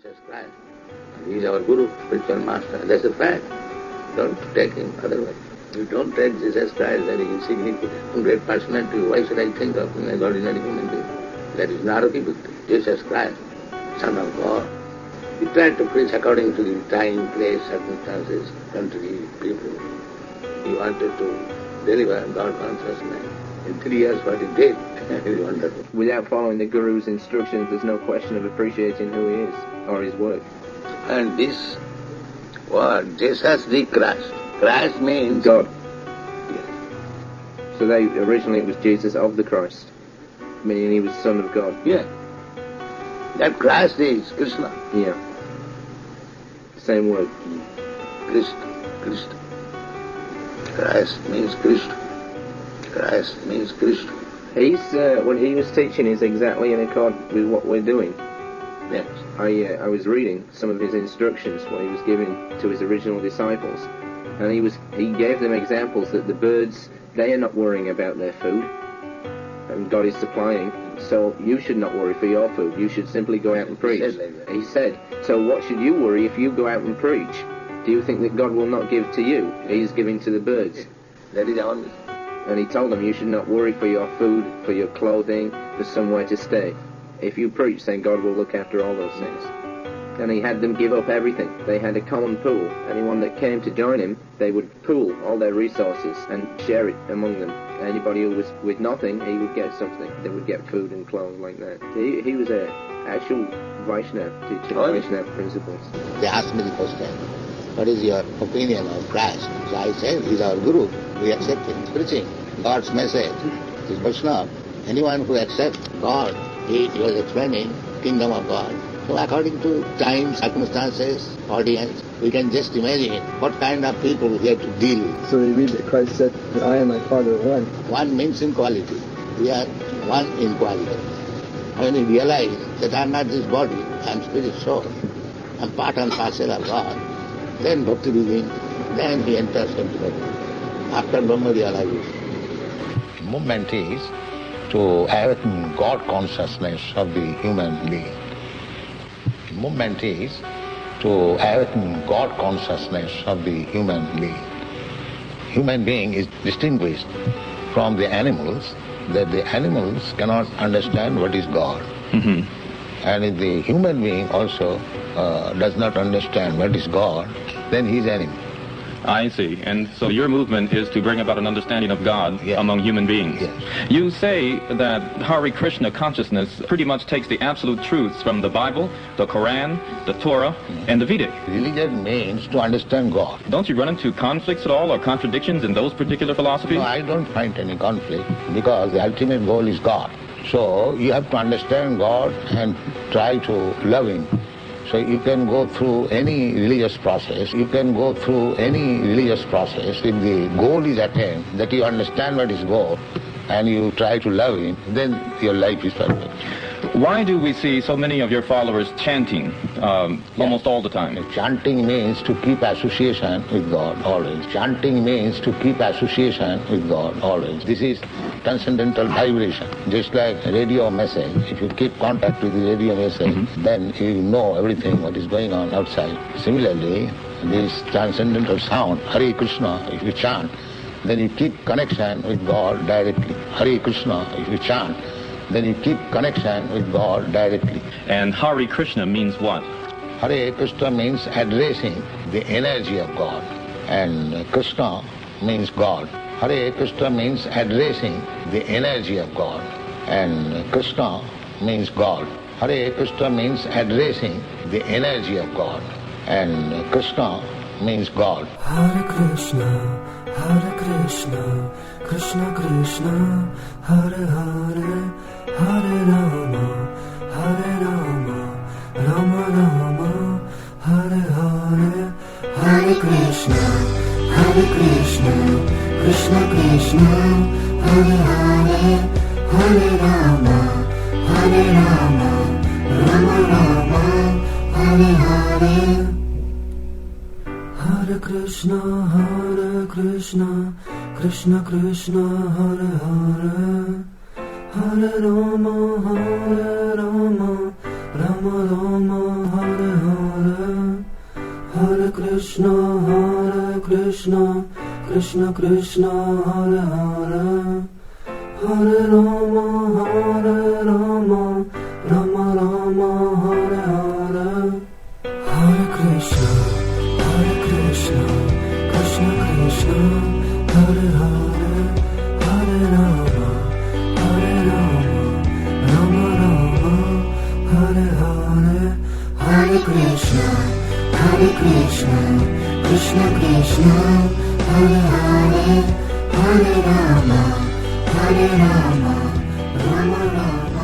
Jesus Christ. He is our Guru, spiritual master. That's a fact. Don't take him otherwise. If you don't take Jesus Christ, that is insignificant. Great personality, why should I think of him as ordinary human being? That is Naraki Bhakti. Jesus Christ, Son of God. He tried to preach according to the time, place, circumstances, country, people. He wanted to deliver God consciousness. In 3 years, what he did, is wonderful. Without following the Guru's instructions, there's no question of appreciating who he is, or his work. And this word, Jesus the Christ. Christ means God. Yes. So originally it was Jesus of the Christ, meaning he was Son of God. Yeah. That Christ is Krishna. Yeah. Same word. Krista. Christ means Krishna. Christ means Krishna. What he was teaching is exactly in accord with what we're doing. Yes. I was reading some of his instructions, what he was giving to his original disciples, and he gave them examples that the birds, they are not worrying about their food, and God is supplying, so you should not worry for your food, you should simply go out and preach. He said, so what should you worry if you go out and preach? Do you think that God will not give to you? He's giving to the birds. That is our mission. And he told them you should not worry for your food, for your clothing, for somewhere to stay. If you preach, then God will look after all those things. And he had them give up everything. They had a common pool. Anyone that came to join him, they would pool all their resources and share it among them. Anybody who was with nothing, he would get something. They would get food and clothes like that. He was an actual Vaishnava, teaching Vaishnava principles. They asked me the question, what is your opinion of Christ? So I said, he's our Guru. We accept him. He's preaching God's message. He's Vaishnava. Anyone who accepts God, he was explaining kingdom of God. So according to time, circumstances, audience, we can just imagine what kind of people we have to deal with. So you read that Christ said, I and my Father are one. One means in quality. We are one in quality. When we realize that I am not this body, I am spirit soul, I am part and parcel of God, then bhakti begins, then he enters into bhakti. After Brahma realization. Movement is to awaken God consciousness of the human being. Movement is to awaken God consciousness of the human being. Human being is distinguished from the animals, that the animals cannot understand what is God. Mm-hmm. And if the human being also does not understand what is God, then he is animal. I see. And so your movement is to bring about an understanding of God among human beings. Yes. You say that Hare Krishna consciousness pretty much takes the absolute truths from the Bible, the Quran, the Torah, and the Vedic. Religion means to understand God. Don't you run into conflicts at all or contradictions in those particular philosophies? No, I don't find any conflict because the ultimate goal is God. So you have to understand God and try to love Him. So you can go through any religious process. You can go through any religious process. If the goal is attained, that you understand what is God, and you try to love Him, then your life is perfect. Why do we see so many of your followers chanting almost all the time? Chanting means to keep association with God always. Chanting means to keep association with God always. This is transcendental vibration. Just like a radio message. If you keep contact with the radio message, then you know everything what is going on outside. Similarly, this transcendental sound, Hare Krishna, if you chant, then you keep connection with God directly. Hare Krishna, if you chant, then you keep connection with God directly. And Hare Krishna means what? Hare Krishna means addressing the energy of God, and Krishna means God. Hare Krishna means addressing the energy of God, and Krishna means God. Hare Krishna means addressing the energy of God, and Krishna means God. Hare Krishna, Krishna Krishna, Hare Hare, Hare Rama, Rama Rama, Hare Hare, Hare Krishna, Krishna Krishna, Hare Hare, Hare Rama, Rama Rama, Hare Hare. Hare Krishna, Krishna Krishna, Hare Hare, Hare Rama, Rama Rama, Hare Hare Krishna, Krishna Krishna, Hare Hare, Hare Rama, Rama Rama, Hare Hare, Hare Krishna, Krishna Krishna, Hare Hare, Hare Rama, Rama Rama, Hare Hare, Hare Krishna, Krishna Krishna, Hare Hare, Hare Rama, Rama Rama.